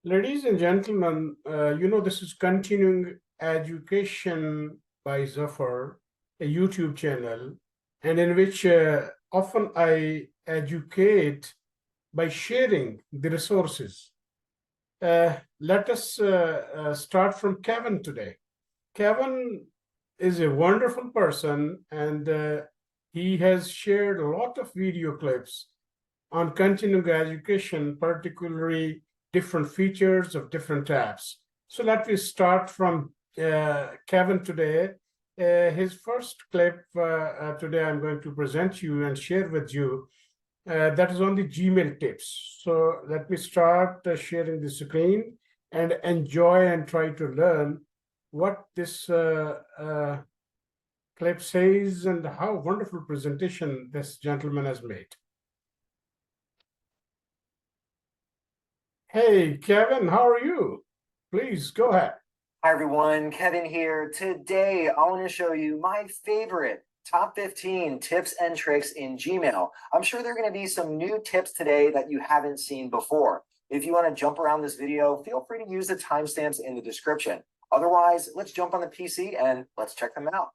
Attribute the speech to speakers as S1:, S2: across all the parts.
S1: Ladies and gentlemen, this is Continuing Education by Zafar, a YouTube channel, and in which often I educate by sharing the resources. Let us start from Kevin today. Kevin is a wonderful person, and he has shared a lot of video clips on continuing education, particularly different features of different apps. So let me start from Kevin today. His first clip today I'm going to present you and share with you that is on the Gmail tips. So let me start sharing the screen and enjoy and try to learn what this clip says and how wonderful presentation this gentleman has made. Hey, Kevin, how are you? Please go ahead.
S2: Hi everyone, Kevin here. Today I want to show you my favorite top 15 tips and tricks in Gmail. I'm sure there are going to be some new tips today that you haven't seen before. If you want to jump around this video, feel free to use the timestamps in the description. Otherwise, let's jump on the PC and let's check them out.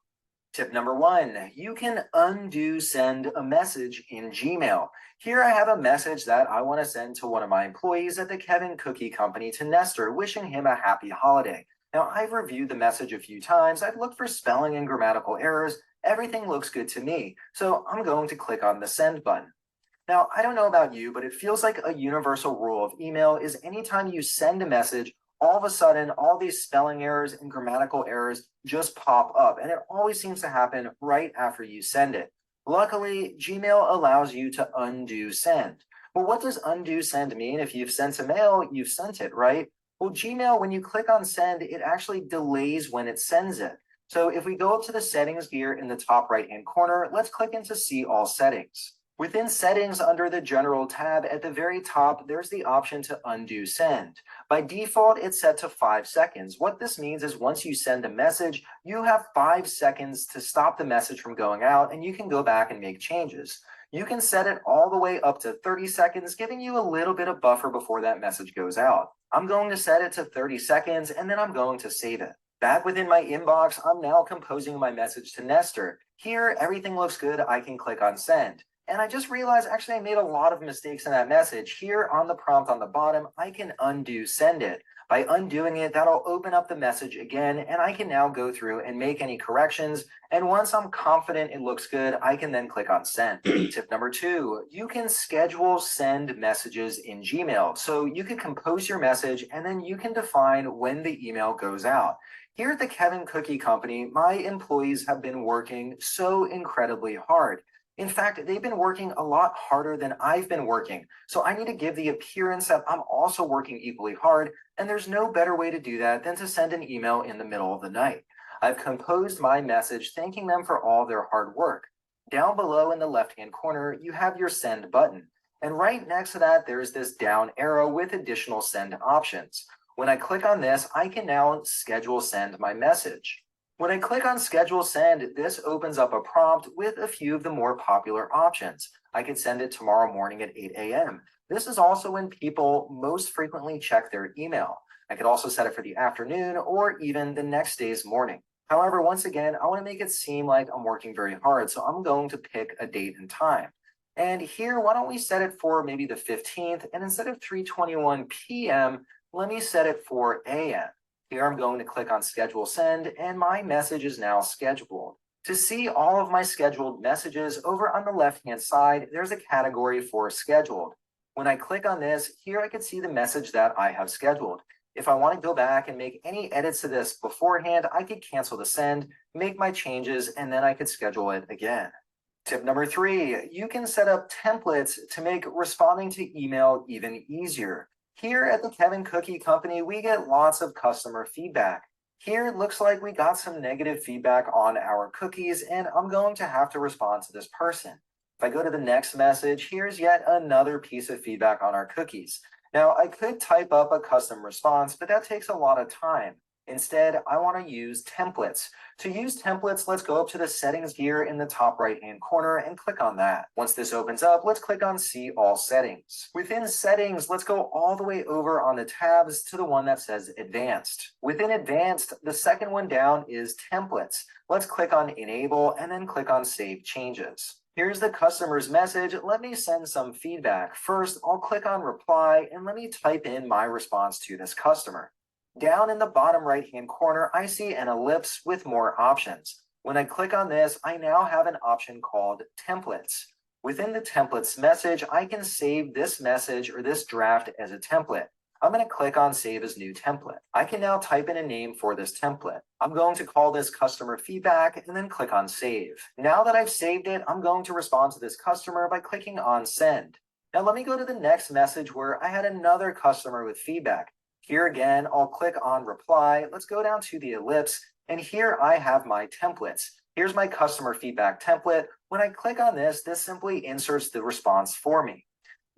S2: Tip number 1, you can undo send a message in Gmail. Here I have a message that I want to send to one of my employees at the Kevin Cookie Company, to Nestor, wishing him a happy holiday. Now, I've reviewed the message a few times. I've looked for spelling and grammatical errors. Everything looks good to me. So I'm going to click on the send button. Now, I don't know about you, but it feels like a universal rule of email is anytime you send a message, all of a sudden, all these spelling errors and grammatical errors just pop up. And it always seems to happen right after you send it. Luckily, Gmail allows you to undo send. Well, what does undo send mean? If you've sent a mail, you've sent it, right? Well, Gmail, when you click on send, it actually delays when it sends it. So if we go up to the settings gear in the top right-hand corner, let's click into see all settings. Within settings under the general tab at the very top, there's the option to undo send. By default, it's set to 5 seconds. What this means is once you send a message, you have 5 seconds to stop the message from going out, and you can go back and make changes. You can set it all the way up to 30 seconds, giving you a little bit of buffer before that message goes out. I'm going to set it to 30 seconds, and then I'm going to save it. Back within my inbox, I'm now composing my message to Nestor. Here, everything looks good. I can click on send. And I just realized actually I made a lot of mistakes in that message. Here on the prompt on the bottom, I can undo send it. By undoing it, that'll open up the message again, and I can now go through and make any corrections. And once I'm confident it looks good, I can then click on send. Tip number 2, you can schedule send messages in Gmail. So you can compose your message, and then you can define when the email goes out. Here at the Kevin Cookie Company, my employees have been working so incredibly hard. In fact, they've been working a lot harder than I've been working. So I need to give the appearance that I'm also working equally hard. And there's no better way to do that than to send an email in the middle of the night. I've composed my message thanking them for all their hard work. Down below in the left-hand corner, you have your send button. And right next to that, there's this down arrow with additional send options. When I click on this, I can now schedule send my message. When I click on schedule send, this opens up a prompt with a few of the more popular options. I could send it tomorrow morning at 8 a.m. This is also when people most frequently check their email. I could also set it for the afternoon or even the next day's morning. However, once again, I want to make it seem like I'm working very hard, so I'm going to pick a date and time. And here, why don't we set it for maybe the 15th, and instead of 3:21 p.m., let me set it for a.m. Here I'm going to click on schedule send, and my message is now scheduled. To see all of my scheduled messages, over on the left-hand side, there's a category for scheduled. When I click on this, here I can see the message that I have scheduled. If I want to go back and make any edits to this beforehand, I could cancel the send, make my changes, and then I could schedule it again. Tip number 3, you can set up templates to make responding to email even easier. Here at the Kevin Cookie Company, we get lots of customer feedback. Here it looks like we got some negative feedback on our cookies, and I'm going to have to respond to this person. If I go to the next message, here's yet another piece of feedback on our cookies. Now, I could type up a custom response, but that takes a lot of time. Instead, I want to use templates. To use templates, let's go up to the settings gear in the top right-hand corner and click on that. Once this opens up, let's click on See All Settings. Within Settings, let's go all the way over on the tabs to the one that says Advanced. Within Advanced, the second one down is Templates. Let's click on Enable and then click on Save Changes. Here's the customer's message. Let me send some feedback. First, I'll click on Reply and let me type in my response to this customer. Down in the bottom right-hand corner, I see an ellipse with more options. When I click on this, I now have an option called Templates. Within the Templates message, I can save this message or this draft as a template. I'm going to click on Save as New Template. I can now type in a name for this template. I'm going to call this Customer Feedback and then click on Save. Now that I've saved it, I'm going to respond to this customer by clicking on Send. Now let me go to the next message where I had another customer with feedback. Here again, I'll click on Reply. Let's go down to the ellipse, and here I have my templates. Here's my customer feedback template. When I click on this, this simply inserts the response for me.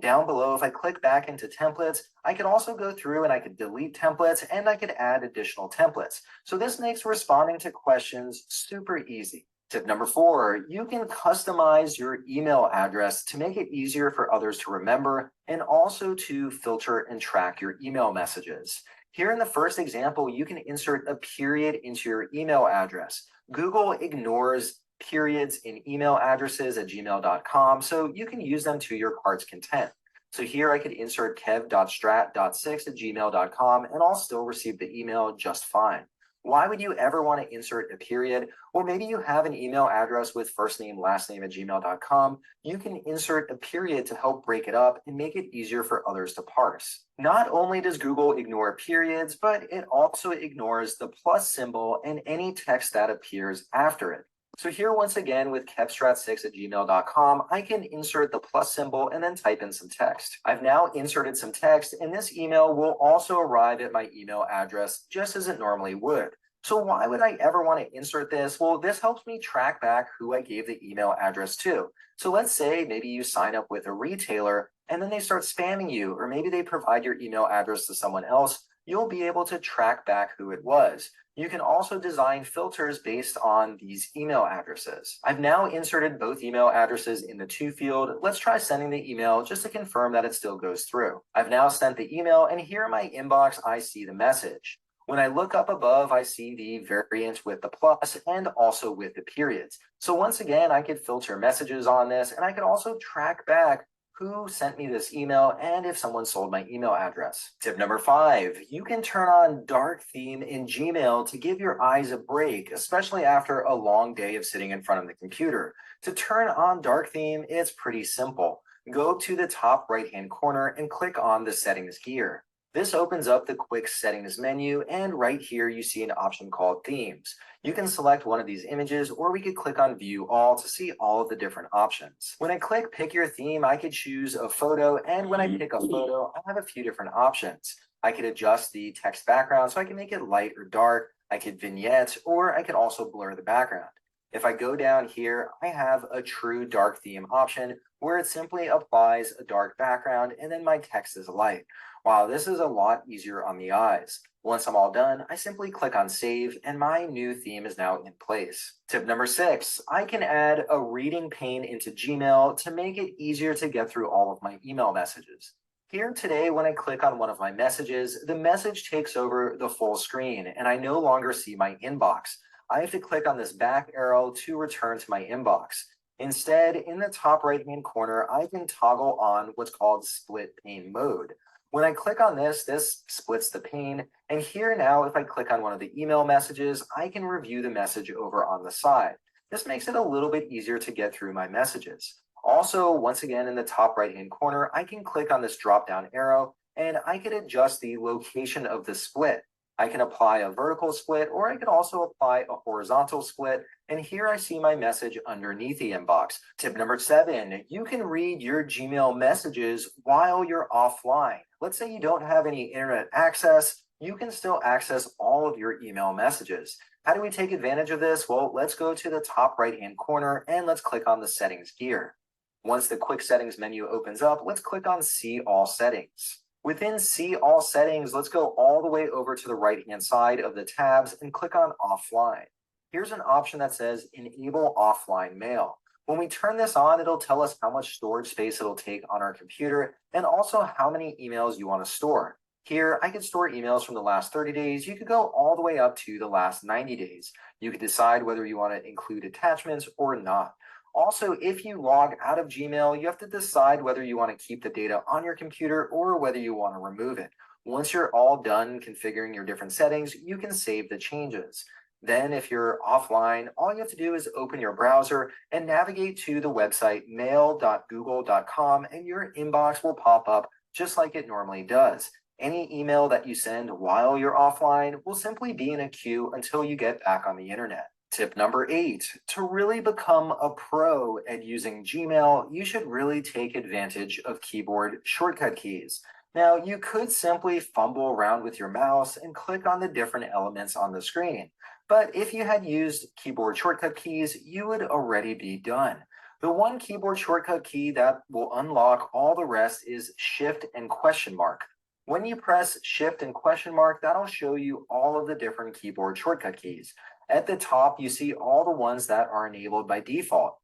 S2: Down below, if I click back into templates, I could also go through and I could delete templates and I could add additional templates. So this makes responding to questions super easy. Tip number 4, you can customize your email address to make it easier for others to remember and also to filter and track your email messages. Here in the first example, you can insert a period into your email address. Google ignores periods in email addresses at gmail.com, so you can use them to your heart's content. So here I could insert kev.strat.6@gmail.com and I'll still receive the email just fine. Why would you ever want to insert a period? Or maybe you have an email address with first name, last name at gmail.com. You can insert a period to help break it up and make it easier for others to parse. Not only does Google ignore periods, but it also ignores the plus symbol and any text that appears after it. So here once again with kevstrat6@gmail.com, I can insert the plus symbol and then type in some text. I've now inserted some text and this email will also arrive at my email address just as it normally would. So why would I ever want to insert this? Well, this helps me track back who I gave the email address to. So let's say maybe you sign up with a retailer and then they start spamming you, or maybe they provide your email address to someone else. You'll be able to track back who it was. You can also design filters based on these email addresses. I've now inserted both email addresses in the To field. Let's try sending the email just to confirm that it still goes through. I've now sent the email and here in my inbox, I see the message. When I look up above, I see the variant with the plus and also with the periods. So once again, I could filter messages on this and I could also track back who sent me this email and if someone sold my email address. Tip number 5, you can turn on dark theme in Gmail to give your eyes a break, especially after a long day of sitting in front of the computer. To turn on dark theme, it's pretty simple. Go to the top right-hand corner and click on the settings gear. This opens up the quick settings menu, and right here you see an option called themes. You can select one of these images, or we could click on view all to see all of the different options. When I click pick your theme, I could choose a photo, and when I pick a photo, I have a few different options. I could adjust the text background so I can make it light or dark. I could vignette, or I could also blur the background. If I go down here, I have a true dark theme option where it simply applies a dark background and then my text is light. Wow, this is a lot easier on the eyes. Once I'm all done, I simply click on save and my new theme is now in place. Tip number 6, I can add a reading pane into Gmail to make it easier to get through all of my email messages. Here today, when I click on one of my messages, the message takes over the full screen and I no longer see my inbox. I have to click on this back arrow to return to my inbox. Instead, in the top right-hand corner, I can toggle on what's called split pane mode. When I click on this, this splits the pane. And here now, if I click on one of the email messages, I can review the message over on the side. This makes it a little bit easier to get through my messages. Also, once again, in the top right-hand corner, I can click on this drop-down arrow and I can adjust the location of the split. I can apply a vertical split, or I can also apply a horizontal split. And here I see my message underneath the inbox. Tip number 7, you can read your Gmail messages while you're offline. Let's say you don't have any internet access, you can still access all of your email messages. How do we take advantage of this? Well, let's go to the top right-hand corner and let's click on the settings gear. Once the quick settings menu opens up, let's click on See All Settings. Within See All Settings, let's go all the way over to the right-hand side of the tabs and click on Offline. Here's an option that says Enable Offline Mail. When we turn this on, it'll tell us how much storage space it'll take on our computer and also how many emails you want to store. Here, I can store emails from the last 30 days. You could go all the way up to the last 90 days. You could decide whether you want to include attachments or not. Also, if you log out of Gmail, you have to decide whether you want to keep the data on your computer or whether you want to remove it. Once you're all done configuring your different settings, you can save the changes. Then if you're offline, all you have to do is open your browser and navigate to the website mail.google.com, and your inbox will pop up just like it normally does. Any email that you send while you're offline will simply be in a queue until you get back on the internet. Tip number 8, to really become a pro at using Gmail, you should really take advantage of keyboard shortcut keys. Now, you could simply fumble around with your mouse and click on the different elements on the screen. But if you had used keyboard shortcut keys, you would already be done. The one keyboard shortcut key that will unlock all the rest is Shift and question mark. When you press Shift and question mark, that'll show you all of the different keyboard shortcut keys. At the top, you see all the ones that are enabled by default.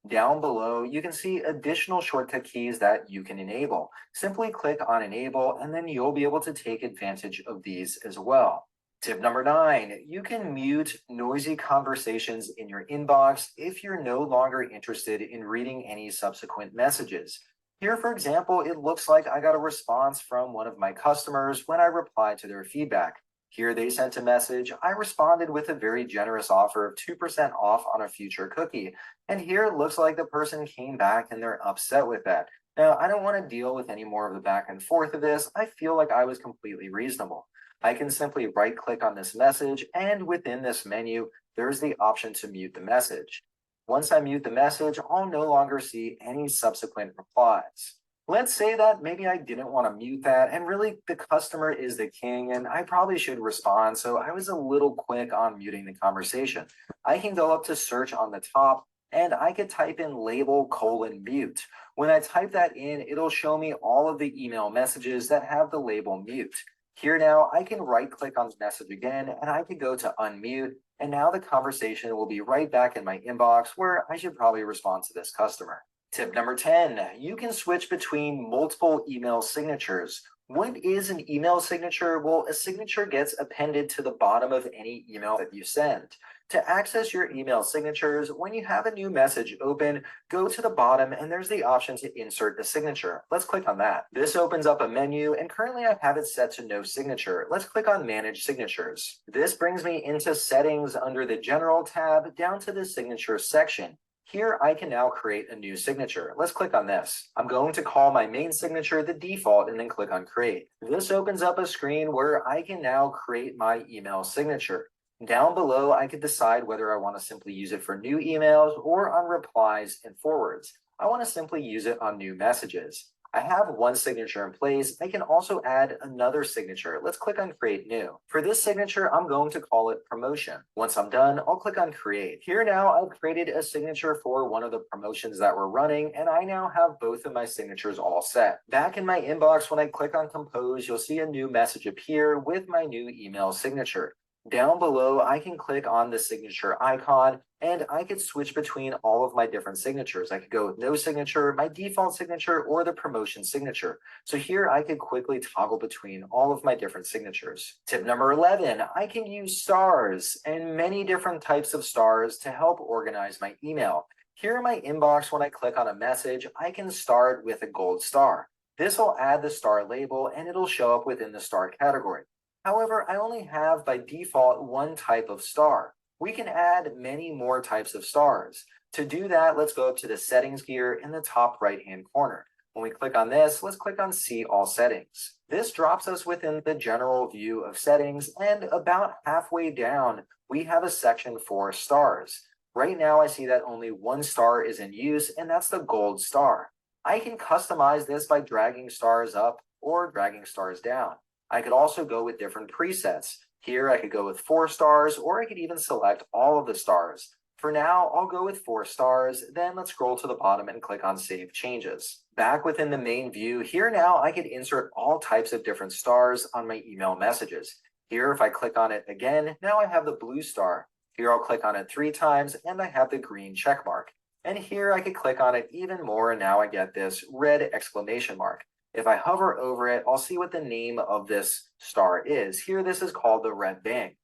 S2: Down below, you can see additional shortcut keys that you can enable. Simply click on Enable, and then you'll be able to take advantage of these as well. Tip number 9, you can mute noisy conversations in your inbox if you're no longer interested in reading any subsequent messages. Here, for example, it looks like I got a response from one of my customers when I replied to their feedback. Here they sent a message. I responded with a very generous offer of 2% off on a future cookie. And here it looks like the person came back and they're upset with that. Now, I don't want to deal with any more of the back and forth of this. I feel like I was completely reasonable. I can simply right-click on this message, and within this menu, there's the option to mute the message. Once I mute the message, I'll no longer see any subsequent replies. Let's say that maybe I didn't want to mute that, and really the customer is the king, and I probably should respond, so I was a little quick on muting the conversation. I can go up to search on the top, and I could type in label:"mute." When I type that in, it'll show me all of the email messages that have the label mute. Here now, I can right-click on the message again, and I can go to unmute, and now the conversation will be right back in my inbox where I should probably respond to this customer. Tip number 10, you can switch between multiple email signatures. What is an email signature? Well, a signature gets appended to the bottom of any email that you send. To access your email signatures, when you have a new message open, go to the bottom and there's the option to insert a signature. Let's click on that. This opens up a menu, and currently I have it set to no signature. Let's click on Manage Signatures. This brings me into Settings under the General tab down to the Signature section. Here I can now create a new signature. Let's click on this. I'm going to call my main signature the default and then click on Create. This opens up a screen where I can now create my email signature. Down below, I could decide whether I want to simply use it for new emails or on replies and forwards. I want to simply use it on new messages. I have one signature in place. I can also add another signature. Let's click on Create New. For this signature, I'm going to call it Promotion. Once I'm done, I'll click on Create. Here now, I've created a signature for one of the promotions that we're running, and I now have both of my signatures all set. Back in my inbox, when I click on Compose, you'll see a new message appear with my new email signature. Down below, I can click on the signature icon, and I could switch between all of my different signatures. I could go with no signature, my default signature, or the promotion signature. So here I could quickly toggle between all of my different signatures. Tip number 11, I can use stars and many different types of stars to help organize my email. Here in my inbox, when I click on a message, I can start with a gold star. This will add the star label, and it'll show up within the star category. However, I only have by default one type of star. We can add many more types of stars. To do that, let's go up to the settings gear in the top right-hand corner. When we click on this, let's click on See All Settings. This drops us within the general view of settings, and about halfway down, we have a section for stars. Right now, I see that only one star is in use, and that's the gold star. I can customize this by dragging stars up or dragging stars down. I could also go with different presets. Here I could go with 4 stars, or I could even select all of the stars. For now, I'll go with 4 stars, then let's scroll to the bottom and click on Save Changes. Back within the main view, here now I could insert all types of different stars on my email messages. Here, if I click on it again, now I have the blue star. Here I'll click on it 3 times and I have the green check mark. And here I could click on it even more and now I get this red exclamation mark. If I hover over it, I'll see what the name of this star is. Here, this is called the red bang.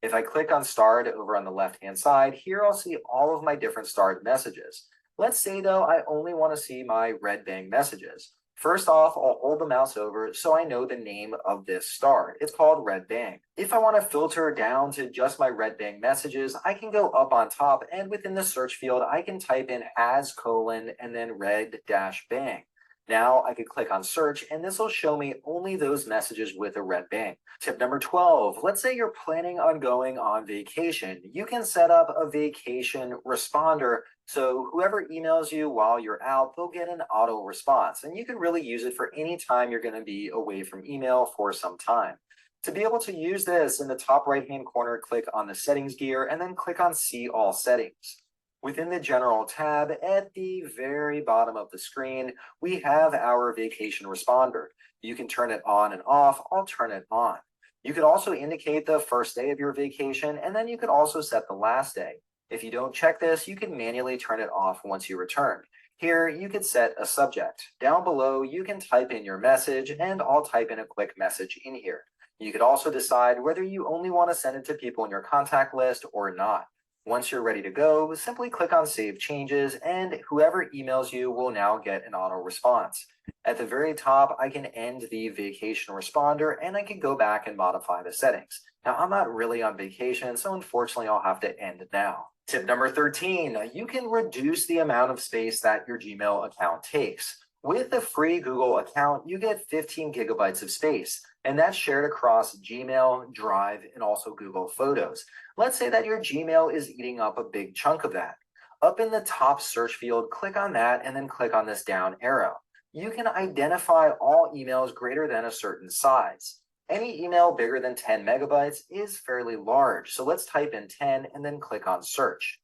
S2: If I click on starred over on the left-hand side, here I'll see all of my different starred messages. Let's say though, I only want to see my red bang messages. First off, I'll hold the mouse over so I know the name of this star. It's called red bang. If I want to filter down to just my red bang messages, I can go up on top and within the search field, I can type in as : and then red dash bang. Now I could click on search and this will show me only those messages with a red bang. Tip number 12, let's say you're planning on going on vacation. You can set up a vacation responder so whoever emails you while you're out, they'll get an auto response. And you can really use it for any time you're going to be away from email for some time. To be able to use this, in the top right-hand corner, click on the settings gear and then click on See All Settings. Within the General tab at the very bottom of the screen, we have our vacation responder. You can turn it on and off. I'll turn it on. You could also indicate the first day of your vacation, and then you could also set the last day. If you don't check this, you can manually turn it off once you return. Here, you could set a subject. Down below, you can type in your message, and I'll type in a quick message in here. You could also decide whether you only want to send it to people in your contact list or not. Once you're ready to go, simply click on Save Changes, and whoever emails you will now get an auto response. At the very top, I can end the vacation responder, and I can go back and modify the settings. Now, I'm not really on vacation, so unfortunately, I'll have to end now. Tip number 13, you can reduce the amount of space that your Gmail account takes. With a free Google account, you get 15 gigabytes of space, and that's shared across Gmail, Drive, and also Google Photos. Let's say that your Gmail is eating up a big chunk of that. Up in the top search field, click on that and then click on this down arrow. You can identify all emails greater than a certain size. Any email bigger than 10 megabytes is fairly large, so let's type in 10 and then click on search.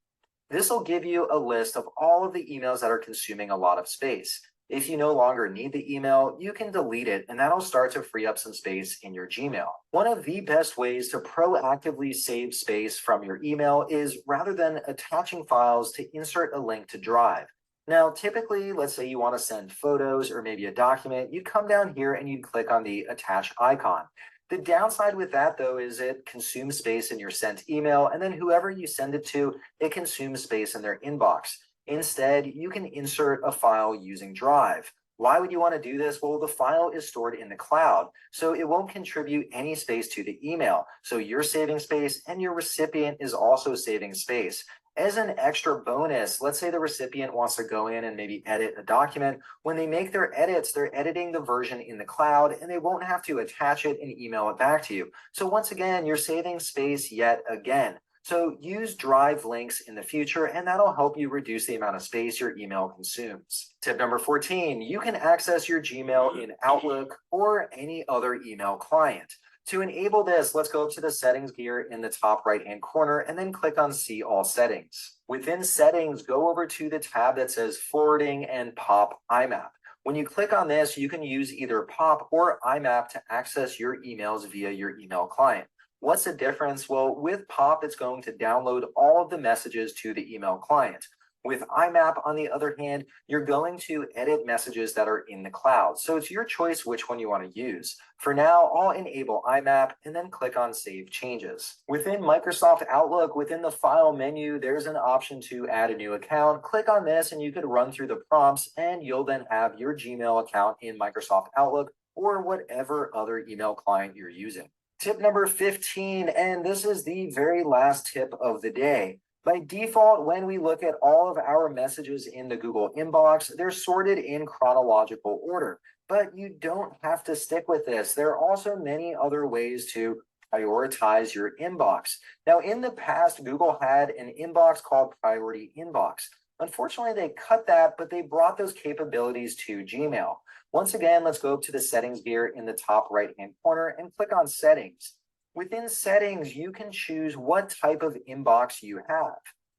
S2: This will give you a list of all of the emails that are consuming a lot of space. If you no longer need the email, you can delete it, and that'll start to free up some space in your Gmail. One of the best ways to proactively save space from your email is, rather than attaching files, to insert a link to Drive. Now, typically, let's say you want to send photos or maybe a document, you'd come down here and you'd click on the attach icon. The downside with that, though, is it consumes space in your sent email, and then whoever you send it to, it consumes space in their inbox. Instead, you can insert a file using Drive. Why would you want to do this? Well, the file is stored in the cloud, so it won't contribute any space to the email. So you're saving space and your recipient is also saving space. As an extra bonus, let's say the recipient wants to go in and maybe edit a document. When they make their edits, they're editing the version in the cloud and they won't have to attach it and email it back to you. So once again, you're saving space yet again. So use Drive links in the future, and that'll help you reduce the amount of space your email consumes. Tip number 14, you can access your Gmail in Outlook or any other email client. To enable this, let's go up to the settings gear in the top right-hand corner and then click on See All Settings. Within Settings, go over to the tab that says Forwarding and POP IMAP. When you click on this, you can use either POP or IMAP to access your emails via your email client. What's the difference? Well, with POP, it's going to download all of the messages to the email client. With IMAP, on the other hand, you're going to edit messages that are in the cloud. So it's your choice which one you want to use. For now, I'll enable IMAP and then click on Save Changes. Within Microsoft Outlook, within the File menu, there's an option to add a new account. Click on this and you could run through the prompts and you'll then have your Gmail account in Microsoft Outlook or whatever other email client you're using. Tip number 15, and this is the very last tip of the day. By default, when we look at all of our messages in the Google inbox, they're sorted in chronological order, but you don't have to stick with this. There are also many other ways to prioritize your inbox. Now, in the past, Google had an inbox called Priority Inbox. Unfortunately, they cut that, but they brought those capabilities to Gmail. Once again, let's go up to the settings gear in the top right-hand corner and click on Settings. Within Settings, you can choose what type of inbox you have.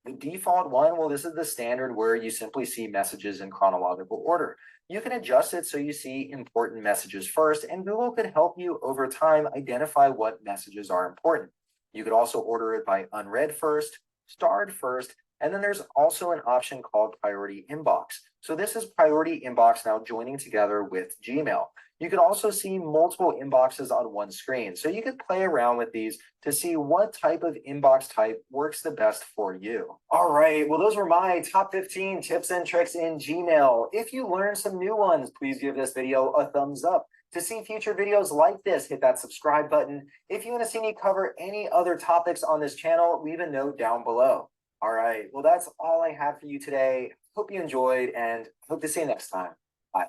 S2: The default one, well, this is the standard where you simply see messages in chronological order. You can adjust it so you see important messages first, and Google could help you over time identify what messages are important. You could also order it by unread first, starred first, and then there's also an option called priority inbox. So this is priority inbox now joining together with Gmail. You can also see multiple inboxes on one screen. So you could play around with these to see what type of inbox type works the best for you. All right, well, those were my top 15 tips and tricks in Gmail. If you learned some new ones, please give this video a thumbs up. To see future videos like this, hit that subscribe button. If you want to see me cover any other topics on this channel, leave a note down below. All right, well, that's all I have for you today. Hope you enjoyed and hope to see you next time. Bye.